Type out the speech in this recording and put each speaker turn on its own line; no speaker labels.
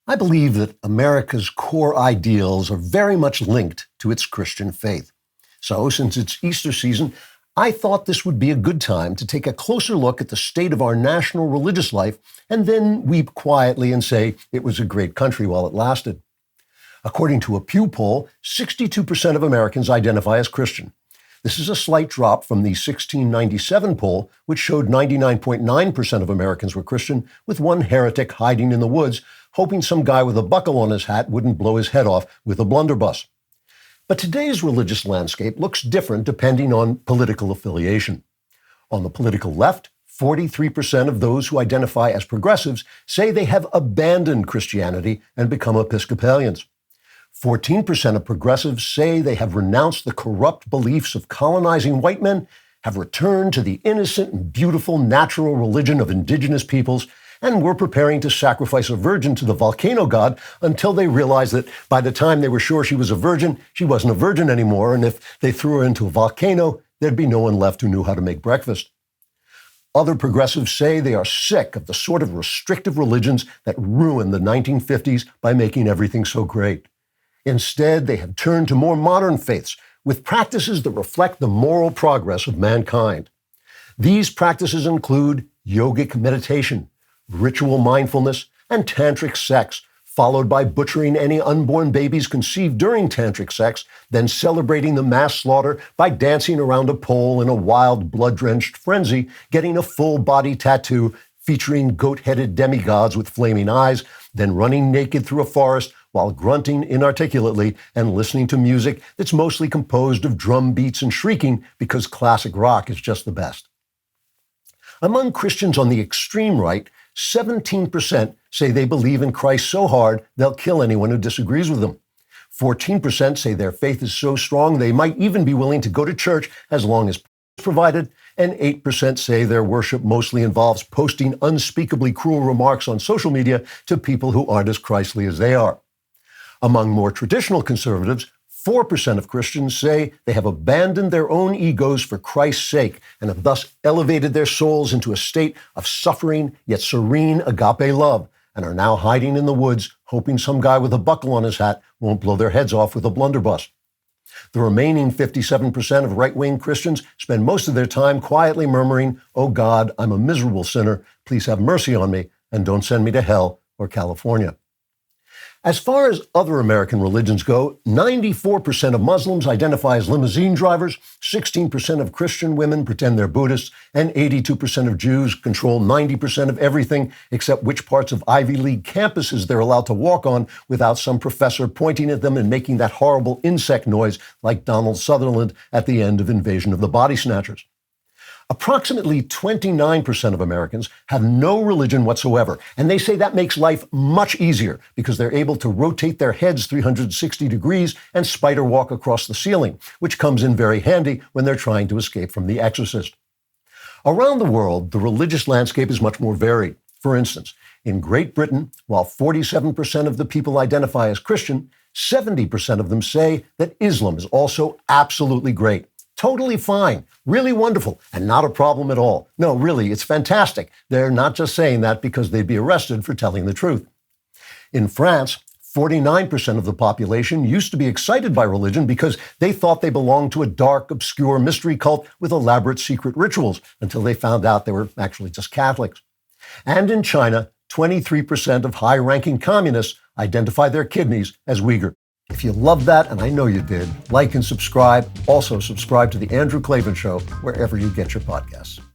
I believe that America's core ideals are very much linked to its Christian faith. So, since it's Easter season, I thought this would be a good time to take a closer look at the state of our national religious life and then weep quietly and say it was a great country while it lasted. According to a Pew poll, 62% of Americans identify as Christian. This is a slight drop from the 1697 poll, which showed 99.9% of Americans were Christian, with one heretic hiding in the woods, hoping some guy with a buckle on his hat wouldn't blow his head off with a blunderbuss. But today's religious landscape looks different depending on political affiliation. On the political left, 43% of those who identify as progressives say they have abandoned Christianity and become Episcopalians. 14% of progressives say they have renounced the corrupt beliefs of colonizing white men, have returned to the innocent and beautiful natural religion of indigenous peoples, and were preparing to sacrifice a virgin to the volcano god until they realized that by the time they were sure she was a virgin, she wasn't a virgin anymore, and if they threw her into a volcano, there'd be no one left who knew how to make breakfast. Other progressives say they are sick of the sort of restrictive religions that ruined the 1950s by making everything so great. Instead, they have turned to more modern faiths with practices that reflect the moral progress of mankind. These practices include yogic meditation, ritual mindfulness, and tantric sex, followed by butchering any unborn babies conceived during tantric sex, then celebrating the mass slaughter by dancing around a pole in a wild, blood-drenched frenzy, getting a full-body tattoo featuring goat-headed demigods with flaming eyes, then running naked through a forest while grunting inarticulately and listening to music that's mostly composed of drum beats and shrieking because classic rock is just the best. Among Christians on the extreme right, 17% say they believe in Christ so hard they'll kill anyone who disagrees with them. 14% say their faith is so strong they might even be willing to go to church as long as provided, and 8% say their worship mostly involves posting unspeakably cruel remarks on social media to people who aren't as Christly as they are. Among more traditional conservatives, 4% of Christians say they have abandoned their own egos for Christ's sake and have thus elevated their souls into a state of suffering yet serene agape love and are now hiding in the woods hoping some guy with a buckle on his hat won't blow their heads off with a blunderbuss. The remaining 57% of right-wing Christians spend most of their time quietly murmuring, "Oh God, I'm a miserable sinner. Please have mercy on me and don't send me to hell or California." As far as other American religions go, 94% of Muslims identify as limousine drivers, 16% of Christian women pretend they're Buddhists, and 82% of Jews control 90% of everything except which parts of Ivy League campuses they're allowed to walk on without some professor pointing at them and making that horrible insect noise like Donald Sutherland at the end of Invasion of the Body Snatchers. Approximately 29% of Americans have no religion whatsoever, and they say that makes life much easier because they're able to rotate their heads 360 degrees and spider walk across the ceiling, which comes in very handy when they're trying to escape from The Exorcist. Around the world, the religious landscape is much more varied. For instance, in Great Britain, while 47% of the people identify as Christian, 70% of them say that Islam is also absolutely great. Totally fine, really wonderful, and not a problem at all. No, really, it's fantastic. They're not just saying that because they'd be arrested for telling the truth. In France, 49% of the population used to be excited by religion because they thought they belonged to a dark, obscure mystery cult with elaborate secret rituals until they found out they were actually just Catholics. And in China, 23% of high-ranking communists identify their kidneys as Uyghur. If you loved that, and I know you did, like and subscribe. Also, subscribe to The Andrew Klavan Show wherever you get your podcasts.